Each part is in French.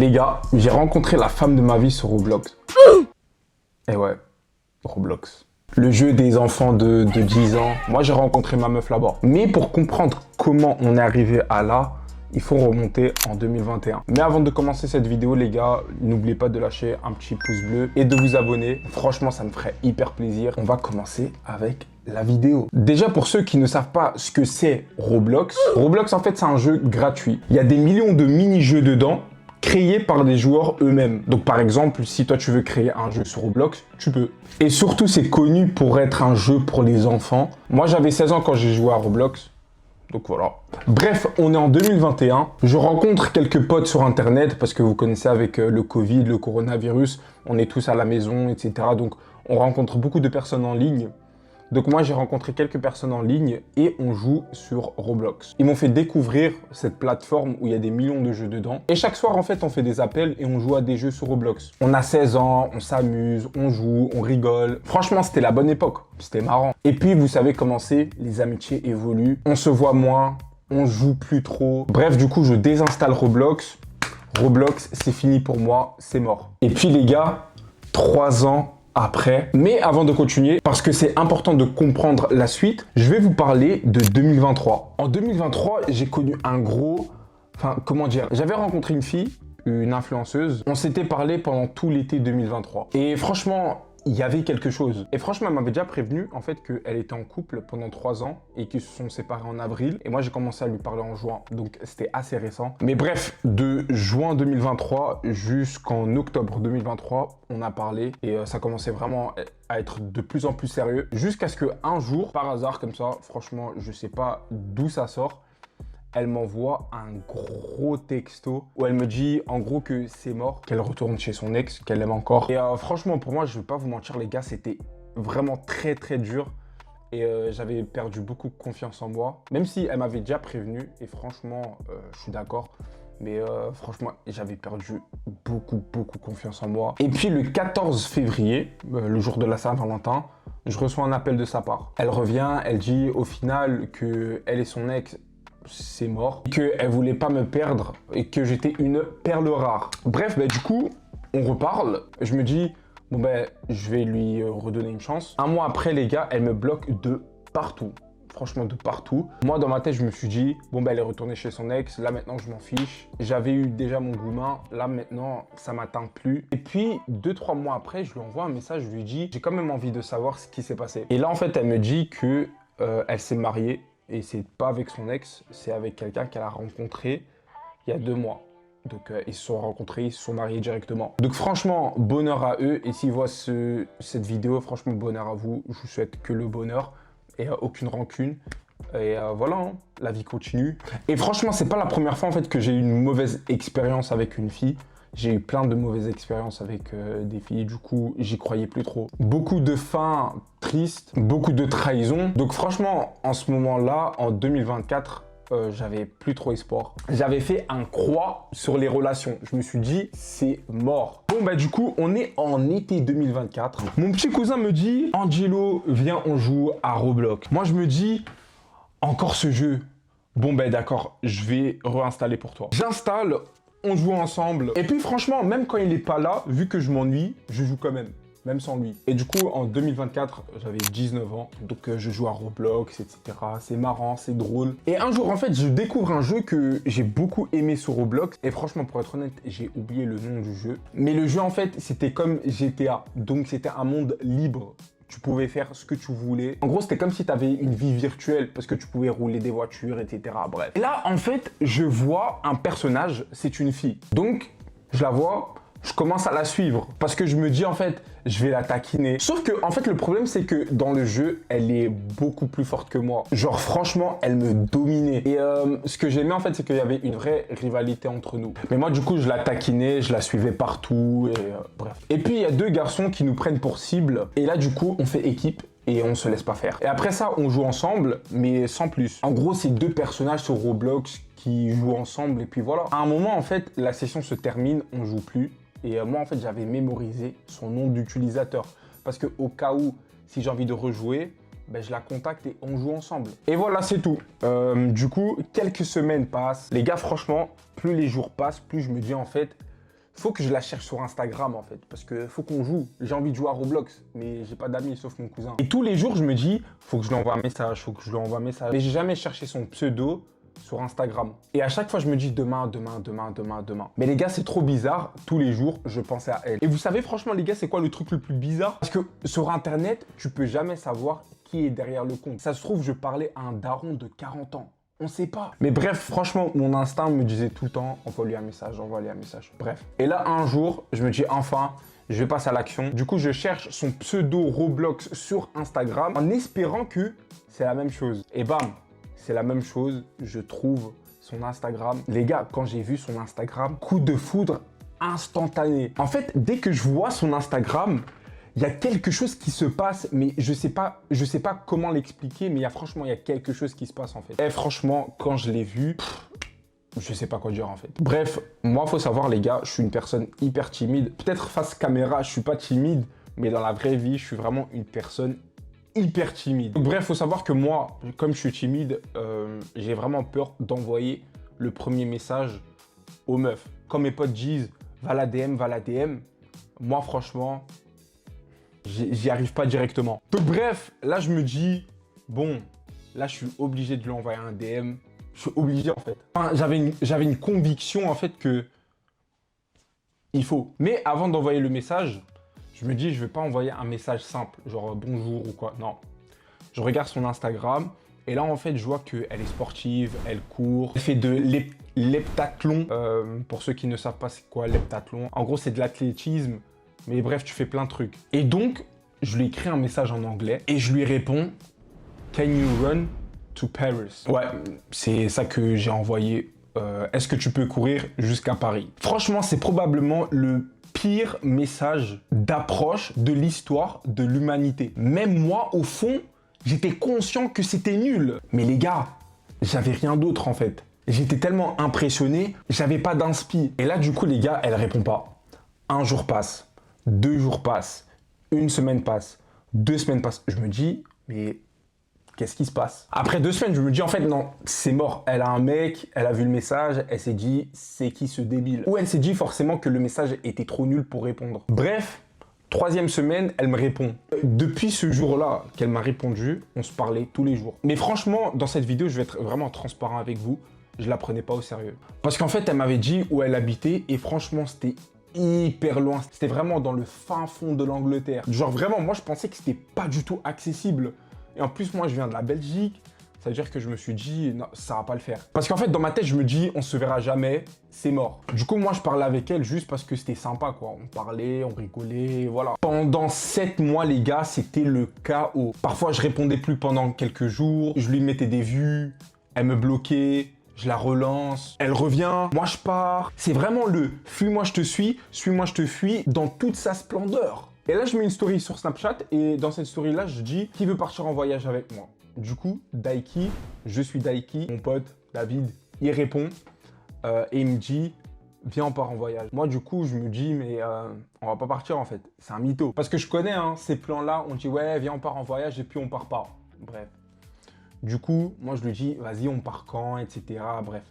Les gars, j'ai rencontré la femme de ma vie sur Roblox. Et ouais, Roblox. Le jeu des enfants de 10 ans. Moi, j'ai rencontré ma meuf là-bas. Mais pour comprendre comment on est arrivé à là, il faut remonter en 2021. Mais avant de commencer cette vidéo, les gars, n'oubliez pas de lâcher un petit pouce bleu et de vous abonner. Franchement, ça me ferait hyper plaisir. On va commencer avec la vidéo. Déjà, pour ceux qui ne savent pas ce que c'est Roblox, Roblox, en fait, c'est un jeu gratuit. Il y a des millions de mini-jeux dedans, créés par des joueurs eux-mêmes. Donc par exemple, si toi tu veux créer un jeu sur Roblox, tu peux. Et surtout, c'est connu pour être un jeu pour les enfants. Moi, j'avais 16 ans quand j'ai joué à Roblox. Donc voilà. Bref, on est en 2021. Je rencontre quelques potes sur Internet parce que vous connaissez avec le Covid, le coronavirus, on est tous à la maison, etc. Donc on rencontre beaucoup de personnes en ligne. Donc moi, j'ai rencontré quelques personnes en ligne et on joue sur Roblox. Ils m'ont fait découvrir cette plateforme où il y a des millions de jeux dedans. Et chaque soir, en fait, on fait des appels et on joue à des jeux sur Roblox. On a 16 ans, on s'amuse, on joue, on rigole. Franchement, c'était la bonne époque. C'était marrant. Et puis, vous savez comment c'est, les amitiés évoluent. On se voit moins, on joue plus trop. Bref, du coup, je désinstalle Roblox. Roblox, c'est fini pour moi, c'est mort. Et puis, les gars, 3 ans après. Mais avant de continuer, parce que c'est important de comprendre la suite, je vais vous parler de 2023. En 2023, j'ai connu un gros... Enfin, comment dire? J'avais rencontré une fille, une influenceuse. On s'était parlé pendant tout l'été 2023. Et franchement, il y avait quelque chose. Et franchement, elle m'avait déjà prévenu, en fait, qu'elle était en couple pendant 3 ans et qu'ils se sont séparés en avril. Et moi, j'ai commencé à lui parler en juin. Donc, c'était assez récent. Mais bref, de juin 2023 jusqu'en octobre 2023, on a parlé. Et ça commençait vraiment à être de plus en plus sérieux. Jusqu'à ce qu'un jour, par hasard, comme ça, franchement, je sais pas d'où ça sort, elle m'envoie un gros texto où elle me dit en gros que c'est mort, qu'elle retourne chez son ex, qu'elle l'aime encore. Et franchement, pour moi, je vais pas vous mentir les gars, c'était vraiment très très dur. Et j'avais perdu beaucoup de confiance en moi. Même si elle m'avait déjà prévenu, et franchement, je suis d'accord. Mais franchement, j'avais perdu beaucoup confiance en moi. Et puis le 14 février, le jour de la Saint-Valentin, je reçois un appel de sa part. Elle revient, elle dit au final que elle et son ex, c'est mort, qu'elle voulait pas me perdre et que j'étais une perle rare. Bref, du coup, on reparle. Je me dis, bon je vais lui redonner une chance. Un mois après, les gars, elle me bloque de partout. Franchement, de partout. Moi, dans ma tête, je me suis dit, bon elle est retournée chez son ex. Là, maintenant, je m'en fiche. J'avais eu déjà mon gourmand. Là, maintenant, ça m'atteint plus. Et puis, 2-3 mois après, je lui envoie un message. Je lui dis, j'ai quand même envie de savoir ce qui s'est passé. Et là, en fait, elle me dit que elle s'est mariée. Et c'est pas avec son ex, c'est avec quelqu'un qu'elle a rencontré il y a 2 mois. Donc ils se sont rencontrés, ils se sont mariés directement. Donc franchement, bonheur à eux. Et s'ils voient cette vidéo, franchement, bonheur à vous. Je vous souhaite que le bonheur et aucune rancune. Et voilà, hein, la vie continue. Et franchement, c'est pas la première fois en fait que j'ai eu une mauvaise expérience avec une fille. J'ai eu plein de mauvaises expériences avec des filles, du coup, j'y croyais plus trop. Beaucoup de fins tristes, beaucoup de trahisons. Donc franchement, en ce moment-là, en 2024, j'avais plus trop espoir. J'avais fait un croix sur les relations. Je me suis dit, c'est mort. Bon, du coup, on est en été 2024. Mon petit cousin me dit, Angelo, viens, on joue à Roblox. Moi, je me dis, encore ce jeu. Bon, d'accord, je vais réinstaller pour toi. J'installe. On joue ensemble. Et puis franchement, même quand il n'est pas là, vu que je m'ennuie, je joue quand même sans lui. Et du coup, en 2024, j'avais 19 ans. Donc je joue à Roblox, etc. C'est marrant, c'est drôle. Et un jour, en fait, je découvre un jeu que j'ai beaucoup aimé sur Roblox. Et franchement, pour être honnête, j'ai oublié le nom du jeu. Mais le jeu, en fait, c'était comme GTA. Donc c'était un monde libre. Tu pouvais faire ce que tu voulais. En gros, c'était comme si tu avais une vie virtuelle parce que tu pouvais rouler des voitures, etc. Bref. Et là, en fait, je vois un personnage, c'est une fille. Donc, je la vois, je commence à la suivre parce que je me dis, en fait, je vais la taquiner. Sauf que, en fait, le problème, c'est que dans le jeu, elle est beaucoup plus forte que moi. Genre, franchement, elle me dominait. Et ce que j'aimais, en fait, c'est qu'il y avait une vraie rivalité entre nous. Mais moi, du coup, je la taquinais, je la suivais partout, et bref. Et puis, il y a 2 garçons qui nous prennent pour cible. Et là, du coup, on fait équipe. Et on se laisse pas faire. Et après ça, on joue ensemble, mais sans plus. En gros, c'est 2 personnages sur Roblox qui jouent ensemble. Et puis voilà. À un moment, en fait, la session se termine, on joue plus. Et moi, en fait, j'avais mémorisé son nom d'utilisateur. Parce que au cas où, si j'ai envie de rejouer, je la contacte et on joue ensemble. Et voilà, c'est tout. Du coup, quelques semaines passent. Les gars, franchement, plus les jours passent, plus je me dis, en fait, faut que je la cherche sur Instagram en fait, parce que faut qu'on joue. J'ai envie de jouer à Roblox, mais j'ai pas d'amis sauf mon cousin. Et tous les jours, je me dis, faut que je lui envoie un message, faut que je lui envoie un message. Mais j'ai jamais cherché son pseudo sur Instagram. Et à chaque fois, je me dis demain. Mais les gars, c'est trop bizarre. Tous les jours, je pensais à elle. Et vous savez, franchement, les gars, c'est quoi le truc le plus bizarre? Parce que sur Internet, tu peux jamais savoir qui est derrière le compte. Ça se trouve, je parlais à un daron de 40 ans. On sait pas. Mais bref, franchement, mon instinct me disait tout le temps, envoie-lui un message, envoie-lui un message. Bref. Et là, un jour, je me dis enfin, je vais passer à l'action. Du coup, je cherche son pseudo Roblox sur Instagram en espérant que c'est la même chose. Et bam, c'est la même chose. Je trouve son Instagram. Les gars, quand j'ai vu son Instagram, coup de foudre instantané. En fait, dès que je vois son Instagram, il y a quelque chose qui se passe, mais je sais pas comment l'expliquer, mais franchement, il y a quelque chose qui se passe en fait. Et franchement, quand je l'ai vu, je sais pas quoi dire en fait. Bref, moi, faut savoir les gars, je suis une personne hyper timide. Peut-être face caméra, je suis pas timide, mais dans la vraie vie, je suis vraiment une personne hyper timide. Donc, bref, faut savoir que moi, comme je suis timide, j'ai vraiment peur d'envoyer le premier message aux meufs. Quand mes potes disent, va la DM, moi, franchement, j'y arrive pas directement. Donc bref, là je me dis, bon, là je suis obligé de lui envoyer un DM. Je suis obligé en fait. Enfin, j'avais une conviction en fait que il faut. Mais avant d'envoyer le message, je me dis, je vais pas envoyer un message simple, genre bonjour ou quoi. Non. Je regarde son Instagram et là en fait je vois qu'elle est sportive, elle court, elle fait de l'heptathlon. Pour ceux qui ne savent pas c'est quoi l'heptathlon, en gros c'est de l'athlétisme. Mais bref, tu fais plein de trucs. Et donc, je lui écris un message en anglais et je lui réponds « Can you run to Paris ?» Ouais, c'est ça que j'ai envoyé. Est-ce que tu peux courir jusqu'à Paris? Franchement, c'est probablement le pire message d'approche de l'histoire de l'humanité. Même moi, au fond, j'étais conscient que c'était nul. Mais les gars, j'avais rien d'autre en fait. J'étais tellement impressionné, j'avais pas d'inspi. Et là, du coup, les gars, elle répond pas. Un jour passe. 2 jours passent, 1 semaine passe, 2 semaines passent. Je me dis, mais qu'est-ce qui se passe? Après 2 semaines, je me dis, en fait, non, c'est mort. Elle a un mec, elle a vu le message, elle s'est dit, c'est qui ce débile? Ou elle s'est dit forcément que le message était trop nul pour répondre. Bref, 3e semaine, elle me répond. Depuis ce jour-là qu'elle m'a répondu, on se parlait tous les jours. Mais franchement, dans cette vidéo, je vais être vraiment transparent avec vous. Je la prenais pas au sérieux. Parce qu'en fait, elle m'avait dit où elle habitait et franchement, c'était hyper loin. C'était vraiment dans le fin fond de l'Angleterre. Genre vraiment, moi je pensais que c'était pas du tout accessible. Et en plus, moi je viens de la Belgique. Ça veut dire que je me suis dit, non, ça va pas le faire. Parce qu'en fait, dans ma tête, je me dis, on se verra jamais, c'est mort. Du coup, moi je parlais avec elle juste parce que c'était sympa, quoi. On parlait, on rigolait, voilà. Pendant 7 mois, les gars, c'était le chaos. Parfois, je répondais plus pendant quelques jours. Je lui mettais des vues. Elle me bloquait. Je la relance, elle revient, moi je pars. C'est vraiment le « fuis-moi je te suis-moi je te fuis » dans toute sa splendeur. Et là, je mets une story sur Snapchat et dans cette story-là, je dis « Qui veut partir en voyage avec moi ?» Du coup, Daiki, je suis Daiki, mon pote David, il répond et il me dit « Viens, on part en voyage. » Moi, du coup, je me dis « Mais on va pas partir en fait, c'est un mytho. » Parce que je connais ces plans-là, on dit « Ouais, viens, on part en voyage » et puis on part pas. Bref. Du coup, moi, je lui dis, vas-y, on part quand, etc. Bref.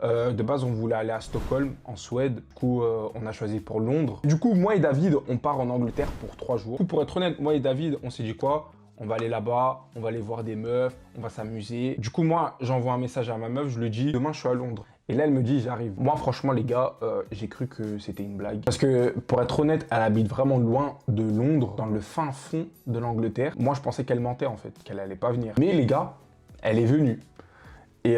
De base, on voulait aller à Stockholm, en Suède. Du coup, on a choisi pour Londres. Du coup, moi et David, on part en Angleterre pour 3 jours. Du coup, pour être honnête, moi et David, on s'est dit quoi? On va aller là-bas, on va aller voir des meufs, on va s'amuser. Du coup, moi, j'envoie un message à ma meuf, je lui dis, demain, je suis à Londres. Et là, elle me dit, j'arrive. Moi, franchement, les gars, j'ai cru que c'était une blague. Parce que, pour être honnête, elle habite vraiment loin de Londres, dans le fin fond de l'Angleterre. Moi, je pensais qu'elle mentait, en fait, qu'elle allait pas venir. Mais les gars, elle est venue. Et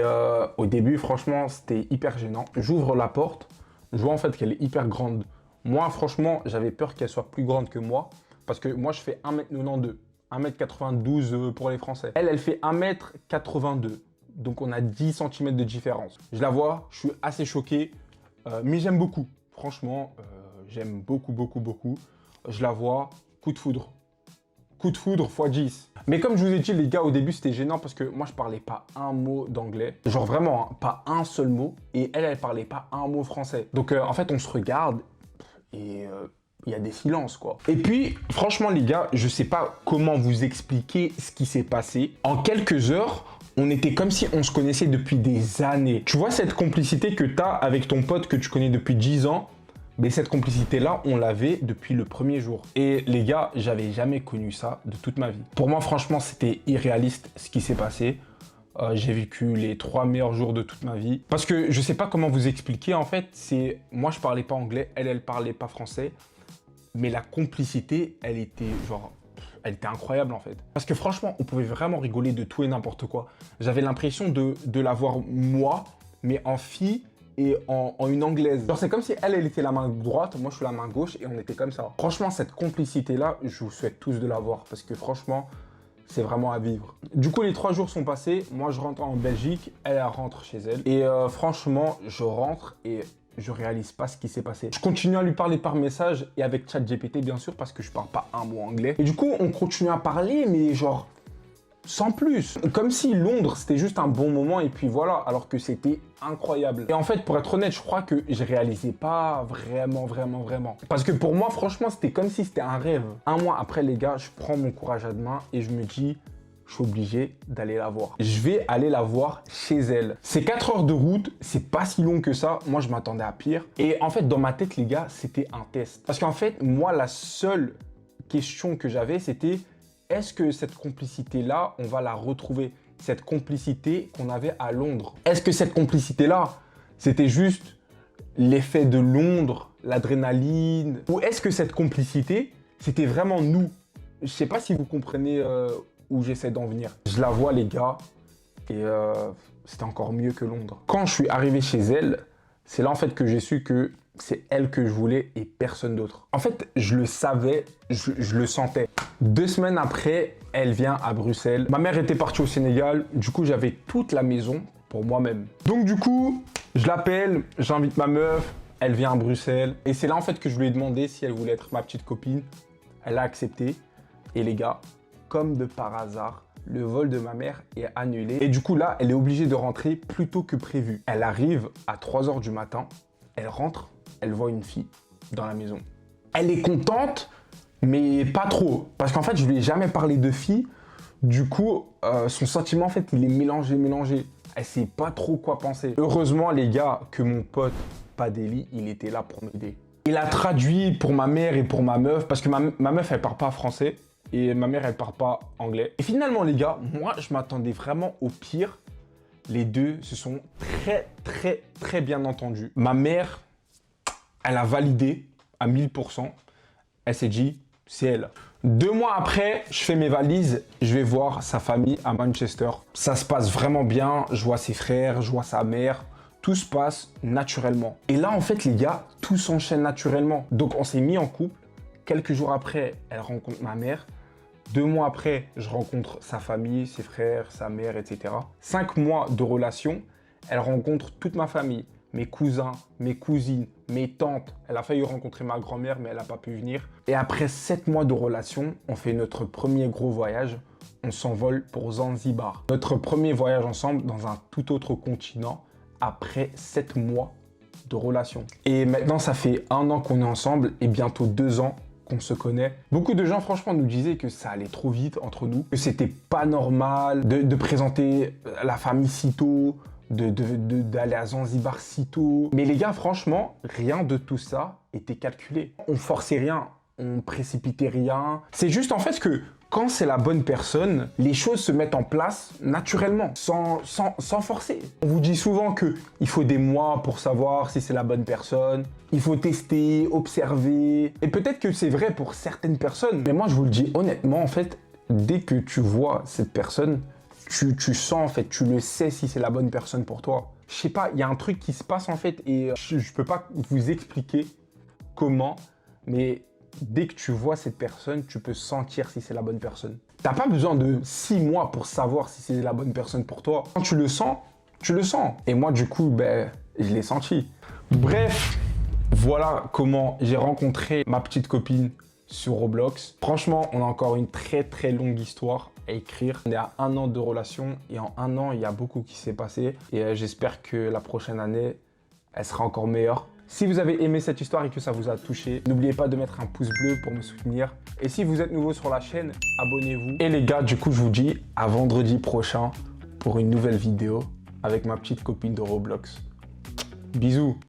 au début, franchement, c'était hyper gênant. J'ouvre la porte, je vois en fait qu'elle est hyper grande. Moi, franchement, j'avais peur qu'elle soit plus grande que moi. Parce que moi, je fais 1m92, 1m92 pour les Français. Elle fait 1m82. Donc, on a 10 cm de différence. Je la vois, je suis assez choqué, mais j'aime beaucoup. Franchement, j'aime beaucoup. Je la vois, coup de foudre. Coup de foudre x 10. Mais comme je vous ai dit, les gars, au début, c'était gênant parce que moi, je parlais pas un mot d'anglais. Genre vraiment, hein, pas un seul mot. Et elle parlait pas un mot français. Donc, en fait, on se regarde et il y a des silences, quoi. Et puis, franchement, les gars, je sais pas comment vous expliquer ce qui s'est passé. En quelques heures, on était comme si on se connaissait depuis des années. Tu vois cette complicité que tu as avec ton pote que tu connais depuis 10 ans? Mais cette complicité-là, on l'avait depuis le premier jour. Et les gars, j'avais jamais connu ça de toute ma vie. Pour moi, franchement, c'était irréaliste ce qui s'est passé. J'ai vécu les 3 meilleurs jours de toute ma vie. Parce que je sais pas comment vous expliquer, en fait, c'est... Moi, je parlais pas anglais, elle parlait pas français. Mais la complicité, elle était genre... Elle était incroyable, en fait. Parce que franchement, on pouvait vraiment rigoler de tout et n'importe quoi. J'avais l'impression de la voir, moi, mais en fille et en une anglaise. Genre, c'est comme si elle était la main droite, moi, je suis la main gauche, et on était comme ça. Franchement, cette complicité-là, je vous souhaite tous de l'avoir. Parce que franchement... c'est vraiment à vivre. Du coup, les 3 jours sont passés. Moi, je rentre en Belgique. Elle rentre chez elle. Et franchement, je rentre et je réalise pas ce qui s'est passé. Je continue à lui parler par message et avec ChatGPT, bien sûr, parce que je parle pas un mot anglais. Et du coup, on continue à parler, mais genre... sans plus. Comme si Londres, c'était juste un bon moment et puis voilà, alors que c'était incroyable. Et en fait, pour être honnête, je crois que je réalisais pas vraiment. Parce que pour moi, franchement, c'était comme si c'était un rêve. Un mois après, les gars, je prends mon courage à deux mains et je me dis, je suis obligé d'aller la voir. Je vais aller la voir chez elle. C'est 4 heures de route, c'est pas si long que ça. Moi, je m'attendais à pire. Et en fait, dans ma tête, les gars, c'était un test. Parce qu'en fait, moi, la seule question que j'avais, c'était... est-ce que cette complicité-là, on va la retrouver? Cette complicité qu'on avait à Londres. Est-ce que cette complicité-là, c'était juste l'effet de Londres, l'adrénaline? Ou est-ce que cette complicité, c'était vraiment nous? Je sais pas si vous comprenez où j'essaie d'en venir. Je la vois, les gars, et c'était encore mieux que Londres. Quand je suis arrivé chez elle, c'est là en fait que j'ai su que c'est elle que je voulais et personne d'autre. En fait, je le savais, je le sentais. 2 semaines après, elle vient à Bruxelles. Ma mère était partie au Sénégal, du coup, j'avais toute la maison pour moi-même. Donc du coup, je l'appelle, j'invite ma meuf, elle vient à Bruxelles. Et c'est là en fait que je lui ai demandé si elle voulait être ma petite copine. Elle a accepté. Et les gars, comme de par hasard, le vol de ma mère est annulé. Et du coup là, elle est obligée de rentrer plus tôt que prévu. Elle arrive à 3 h du matin, elle rentre, elle voit une fille dans la maison. Elle est contente, mais pas trop. Parce qu'en fait, je lui ai jamais parlé de fille. Du coup, son sentiment, en fait, il est mélangé. Elle sait pas trop quoi penser. Heureusement, les gars, que mon pote Padeli, il était là pour m'aider. Il a traduit pour ma mère et pour ma meuf, parce que ma meuf, elle parle pas français. Et ma mère, elle parle pas anglais. Et finalement, les gars, moi, je m'attendais vraiment au pire. Les deux se sont très bien entendus. Ma mère, elle a validé à 1000%. Elle s'est dit, c'est elle. 2 mois après, je fais mes valises. Je vais voir sa famille à Manchester. Ça se passe vraiment bien. Je vois ses frères, je vois sa mère. Tout se passe naturellement. Et là, en fait, les gars, tout s'enchaîne naturellement. Donc, on s'est mis en couple. Quelques jours après, elle rencontre ma mère. 2 mois après, je rencontre sa famille, ses frères, sa mère, etc. 5 mois de relation, elle rencontre toute ma famille. Mes cousins, mes cousines, mes tantes. Elle a failli rencontrer ma grand-mère, mais elle n'a pas pu venir. Et après 7 mois de relation, on fait notre premier gros voyage. On s'envole pour Zanzibar. Notre premier voyage ensemble dans un tout autre continent après 7 mois de relation. Et maintenant, ça fait 1 an qu'on est ensemble et bientôt 2 ans qu'on se connaît. Beaucoup de gens, franchement, nous disaient que ça allait trop vite entre nous, que c'était pas normal de présenter la famille si tôt, d'aller à Zanzibar si tôt. Mais les gars, franchement, rien de tout ça était calculé. On forçait rien, on précipitait rien. C'est juste en fait que quand c'est la bonne personne, les choses se mettent en place naturellement, sans forcer. On vous dit souvent qu'il faut des mois pour savoir si c'est la bonne personne. Il faut tester, observer. Et peut-être que c'est vrai pour certaines personnes. Mais moi, je vous le dis honnêtement, en fait, dès que tu vois cette personne, tu sens, en fait, tu le sais si c'est la bonne personne pour toi. Je sais pas, il y a un truc qui se passe, en fait, et je peux pas vous expliquer comment, mais dès que tu vois cette personne, tu peux sentir si c'est la bonne personne. T'as pas besoin de 6 mois pour savoir si c'est la bonne personne pour toi. Quand tu le sens, tu le sens. Et moi, du coup, je l'ai senti. Bref, voilà comment j'ai rencontré ma petite copine sur Roblox. Franchement, on a encore une très longue histoire à écrire. On est à 1 an de relation et en 1 an, il y a beaucoup qui s'est passé. Et j'espère que la prochaine année, elle sera encore meilleure. Si vous avez aimé cette histoire et que ça vous a touché, n'oubliez pas de mettre un pouce bleu pour me soutenir. Et si vous êtes nouveau sur la chaîne, abonnez-vous. Et les gars, du coup, je vous dis à vendredi prochain pour une nouvelle vidéo avec ma petite copine de Roblox. Bisous.